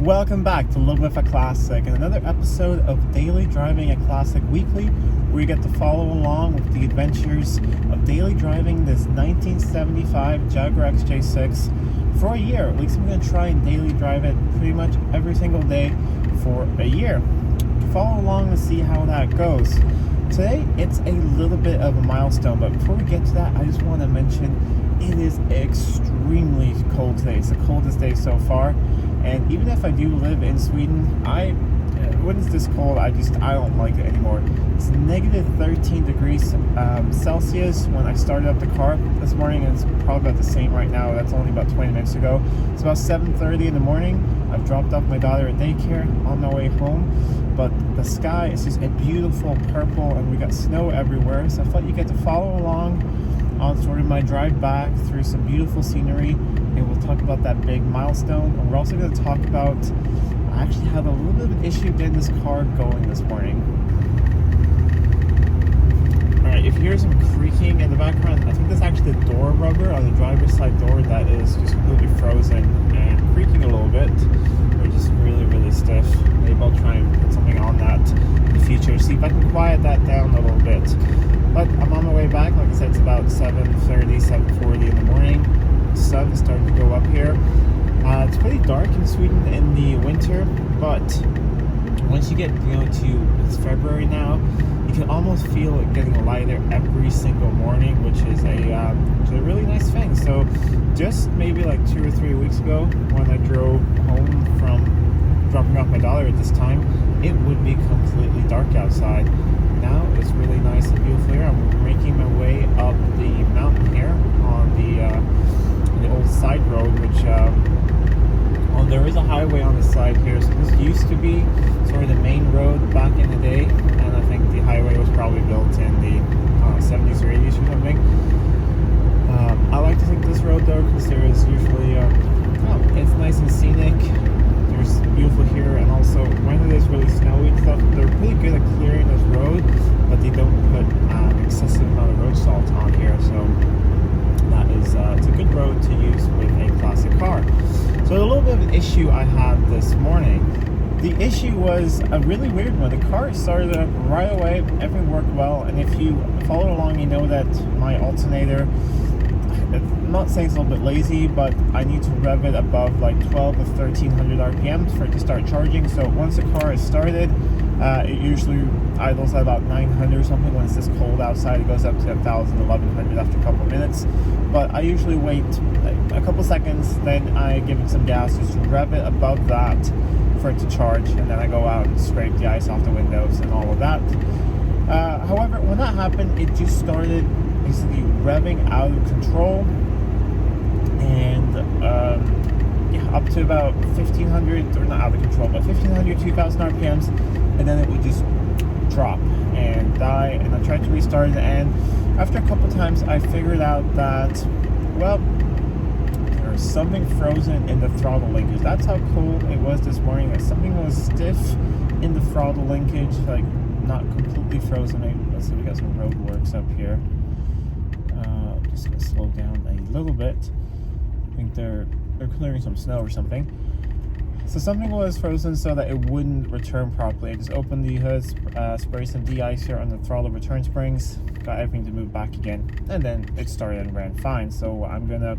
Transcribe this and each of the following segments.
Welcome back to Live With a Classic and another episode of Daily Driving a Classic Weekly, where you get to follow along with the adventures of daily driving this 1975 Jaguar XJ6 for a year. At least I'm going to try and daily drive it pretty much every single day for a year. Follow along and see how that goes. Today it's a little bit of a milestone, but before we get to that, I just want to mention it is extremely cold today. It's the coldest day so far. And even if I do live in Sweden, when it's this cold, I don't like it anymore. It's negative 13 degrees Celsius when I started up the car this morning, and it's probably about the same right now. That's only about 20 minutes ago. It's about 7:30 in the morning. I've dropped off my daughter at daycare on my way home, but the sky is just a beautiful purple, and we got snow everywhere. So I thought you get to follow along on sort of my drive back through some beautiful scenery, and we'll talk about that big milestone. And we're also going to talk about, I actually had a little bit of an issue getting this car going this morning. Alright, if you hear some creaking in the background, I think that's actually the door rubber on the driver's side door that is just completely frozen and creaking a little bit. They're just really, really stiff. Maybe I'll try and put something on that in the future, see if I can quiet that down a little bit. But I'm on my way back. Like I said, it's about 7:30, 7:40 in the morning. The sun is starting to go up here. It's pretty dark in Sweden in the winter, but once you get to it's February now, you can almost feel it getting lighter every single morning, which is a really nice thing. So just maybe like 2 or 3 weeks ago, when I drove home from dropping off my daughter at this time, it would be completely dark outside. Now it's really nice and beautiful here. I'm making my way up the mountain here on the old side road, which there is a highway on the side here. So this used to be sort of the main road back in the day, and I think the highway was probably built in the 70s or 80s or something. I like to take this road though, because there is usually it's nice and scenic. There's beautiful here, and also when it is really snowy and stuff, they're pretty good at clearing this road, but they don't put excessive amount of road salt on here. So that is it's a good road to use with a classic car. So a little bit of an issue I had this morning. The issue was a really weird one. The car started up right away, everything worked well, and if you follow along, you know that my alternator, I'm not saying it's a little bit lazy, but I need to rev it above like 12 to 1300 RPMs for it to start charging. So once the car is started, it usually idles at about 900 or something. When it's this cold outside, it goes up to 1000, 1100 after a couple of minutes. But I usually wait a couple seconds, then I give it some gas, just rev it above that for it to charge, and then I go out and scrape the ice off the windows and all of that. However, when that happened, it just started basically revving out of control, and up to about 1500, or not out of control, but 1500, 2000 RPMs, and then it would just drop and die. And I tried to restart it, and after a couple times I figured out that, well, there was something frozen in the throttle linkage. That's how cold it was this morning, that something was stiff in the throttle linkage, like not completely frozen. Let's see, we got some road works up here. Just gonna slow down a little bit. I think they're clearing some snow or something. So something was frozen so that it wouldn't return properly. I just opened the hood, sprayed some de-icer on the throttle return springs, got everything to move back again, and then it started and ran fine. So I'm gonna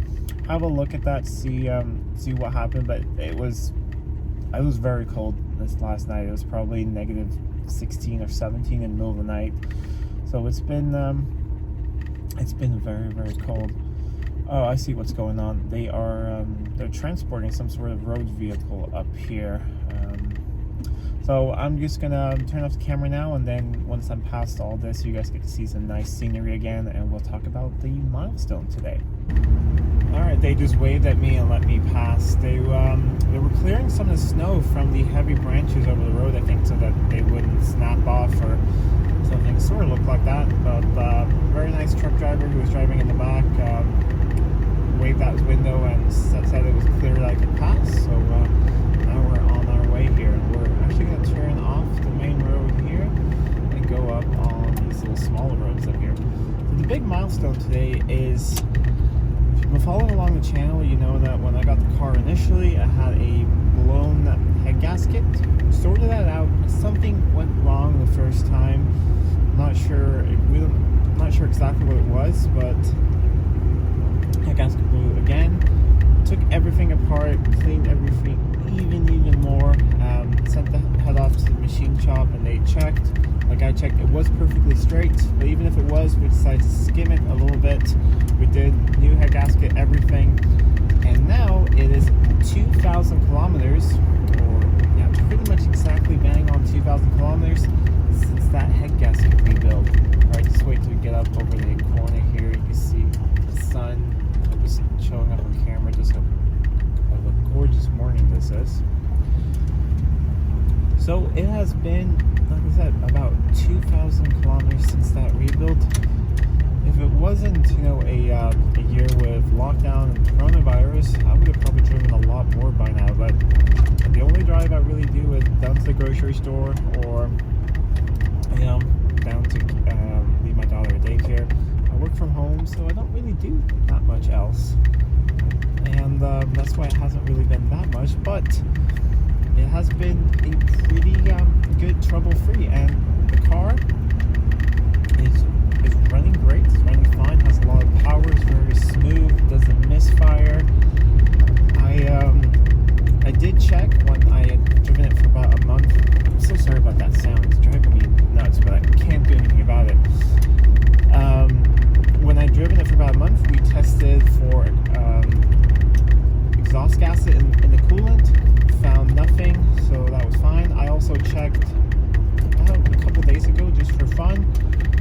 have a look at that, see what happened. But it was very cold this last night. It was probably negative 16 or 17 in the middle of the night. So it's been very, very cold. Oh, I see what's going on. They're transporting some sort of road vehicle up here. So I'm just gonna turn off the camera now, and then once I'm past all this, you guys get to see some nice scenery again, and we'll talk about the milestone today. Alright, they just waved at me and let me pass. They were clearing some of the snow from the heavy branches over the road, I think, so that they wouldn't snap off or something. It sort of looked like that, but very nice truck driver who was driving in the back waved out his window and said it was clear that I could pass. So now we're on our way here, and we're actually going to turn off the main road here and go up on these little smaller roads up here. So the big milestone today is, if you've been following along the channel, you know that when I got the car initially, I had a blown head gasket. Sorted that out. Something went wrong the first time. Not sure exactly what it was, but head gasket blew again. Took everything apart, cleaned everything even more. Sent the head off to the machine shop, and they checked. Like I checked, it was perfectly straight. But even if it was, we decided to skim it a little bit. We did new head gasket, everything, and now it is 2,000 kilometers, or yeah, pretty much exactly bang on 2,000 kilometers since that head gasket rebuild. All right, just wait till we get up over the corner here. You can see the sun just showing up on camera. Just a gorgeous morning this is. So it has been, like I said, about 2,000 kilometers since that rebuild. If it wasn't, a year with lockdown and coronavirus, I would have probably driven a lot more by now. But the only drive I really do is down to the grocery store, or down to leave my daughter at daycare. I work from home, so I don't really do that much else, and that's why it hasn't really been that much. But it has been a pretty good trouble-free, and the car is running great. It's running fine. Has a lot of power. It's very smooth. Doesn't misfire. I did check when I had driven it for about a month. I'm so sorry about that sound. It's driving me nuts, but I can't do anything about it. When I'd driven it for about a month, we tested for exhaust gas in the coolant. Found nothing, so that was fine. I also checked a couple days ago just for fun,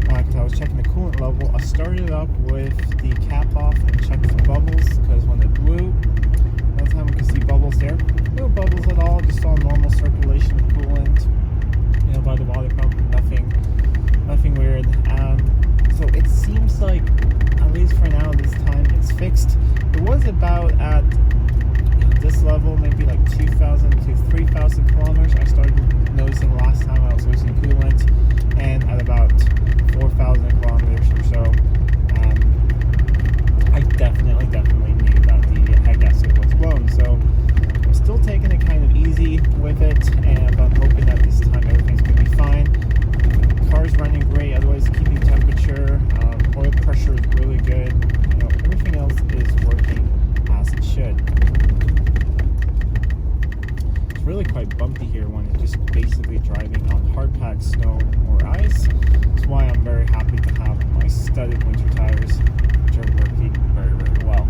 because I was checking the coolant level. I started it up with the cap off and checked for bubbles, because when it blew, that time we could see bubbles there. No bubbles at all, just all normal circulation of coolant, by the water pump. Nothing weird. So it seems like, at least for now, this time it's fixed. It was about at this level, maybe like 2,000 to 3,000 kilometers. I started noticing last time I was losing coolant, and at about 4,000 kilometers or so, I definitely knew that the head gasket was blown. So I'm still taking it kind of easy with it, and I'm hoping that this time everything's going to be fine. The car's running great, otherwise keeping temperature, oil pressure is really good. Everything else is working as it should. Really quite bumpy here when it's just basically driving on hard-packed snow or ice. That's why I'm very happy to have my studded winter tires, which are working very well.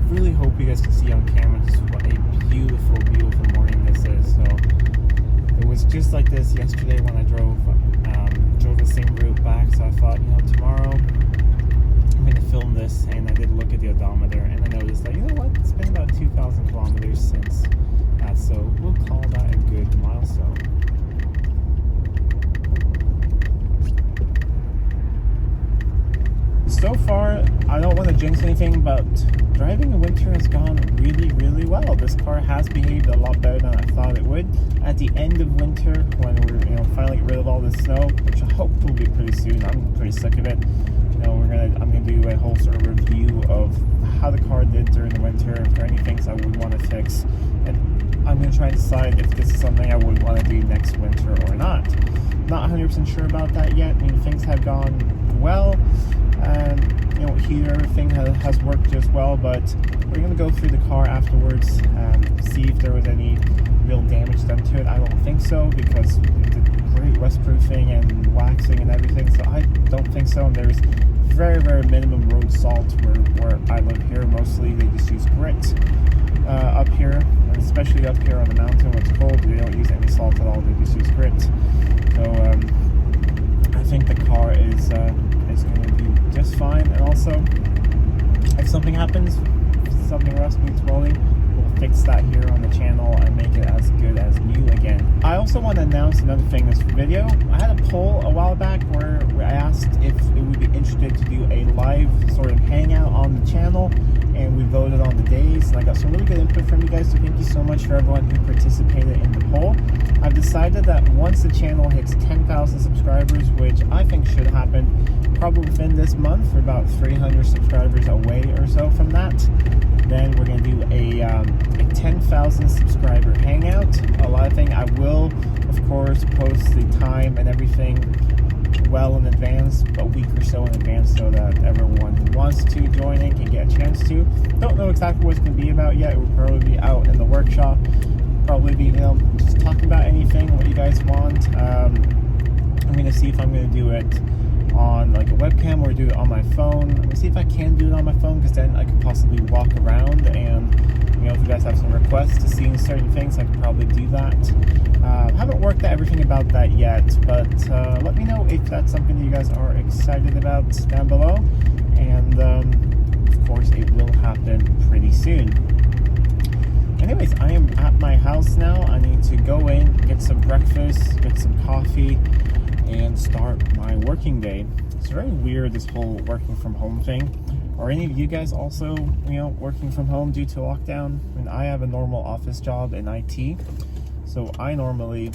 Really hope you guys can see on camera just what a beautiful morning this is. So it was just like this yesterday when I drove the same route back. So I thought, tomorrow I'm going to film this, and I did look at the odometer, and I noticed that, it's been about 2,000 kilometers since that, so we'll call that a good milestone. So far, I don't want to jinx anything, but driving in winter has gone really well. This car has behaved a lot better than I thought it would. At the end of winter, when we're finally get rid of all the snow, which I hope will be pretty soon. I'm pretty sick of it. I'm gonna do a whole sort of review of how the car did during the winter, if there are any things I would want to fix, and I'm gonna try and decide if this is something I would want to do next winter or not. Not 100% sure about that yet. Things have gone well. Heater, everything has worked just well, but we're gonna go through the car afterwards and see if there was any real damage done to it. I don't think so, because it did great rust proofing and waxing and everything, so I don't think so. And there's very minimum road salt where I live here. Mostly they just use grit up here, and especially up here on the mountain when it's cold, they don't use any salt at all. They just use grit. So I think the car is going to be just fine. And also, if something happens, something rust needs welding, we'll fix that here on the channel and make it as good as new again. I also want to announce another thing in this video. I had a poll a while back where I asked if it would be interested to do a live sort of hangout on the channel, and we voted on the days, and I got some really good input from you guys, so thank you so much for everyone who participated in the poll. I've decided that once the channel hits 10,000 subscribers, which I think should happen probably within this month, we're about 300 subscribers away or so from that, then we're going to do a 10,000 subscriber hangout. A lot of things I will, of course, post the time and everything well in advance, a week or so in advance, so that everyone who wants to join in can get a chance to. Don't know exactly what it's going to be about yet. It will probably be out in the workshop, probably be, just talking about anything, what you guys want. I'm going to see if I'm going to do it on like a webcam or do it on my phone. I'm going to see if I can do it on my phone, because then I could possibly walk around, and if you guys have some requests to see certain things, I could probably do that. Haven't worked out everything about that yet, but let me know if that's something that you guys are excited about down below, and of course it will happen pretty soon. Anyways, I am at my house now. I need to go in, get some breakfast, get some coffee, and start my working day. It's very weird, this whole working from home thing. Are any of you guys also, working from home due to lockdown? I mean, I have a normal office job in IT, so I normally,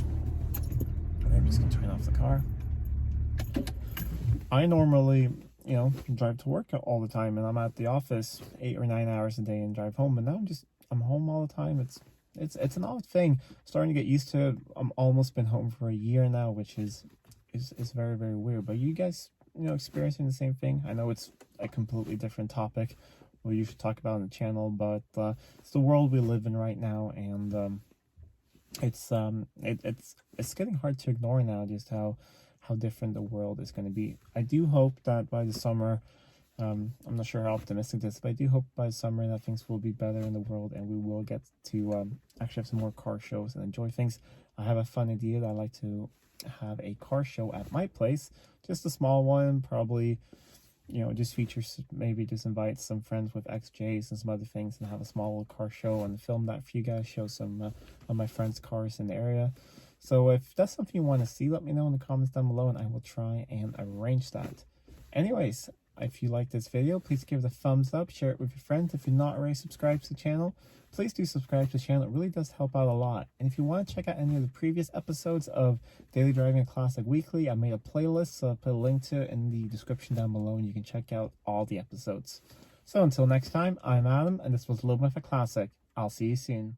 I'm just gonna turn off the car. I normally, drive to work all the time, and I'm at the office 8 or 9 hours a day and drive home. But now I'm home all the time. It's an odd thing. Starting to get used to it. I'm almost been home for a year now, which is very, very weird. But you guys, experiencing the same thing? I know it's a completely different topic we usually talk about on the channel, but it's the world we live in right now, and it's getting hard to ignore now just how different the world is going to be. I do hope that by the summer, I'm not sure how optimistic this is, but I do hope by the summer that things will be better in the world, and we will get to actually have some more car shows and enjoy things. I have a fun idea that I'd like to have a car show at my place, just a small one, probably, just features, maybe just invite some friends with XJs and some other things, and have a small little car show and film that for you guys, show some of my friends' cars in the area. So if that's something you want to see, let me know in the comments down below, and I will try and arrange that. Anyways, if you like this video, please give it a thumbs up, share it with your friends. If you're not already subscribed to the channel, please do subscribe to the channel. It really does help out a lot. And if you want to check out any of the previous episodes of Daily Driving Classic Weekly, I made a playlist, so I'll put a link to it in the description down below, and you can check out all the episodes. So until next time, I'm Adam, and this was Living with a Classic. I'll see you soon.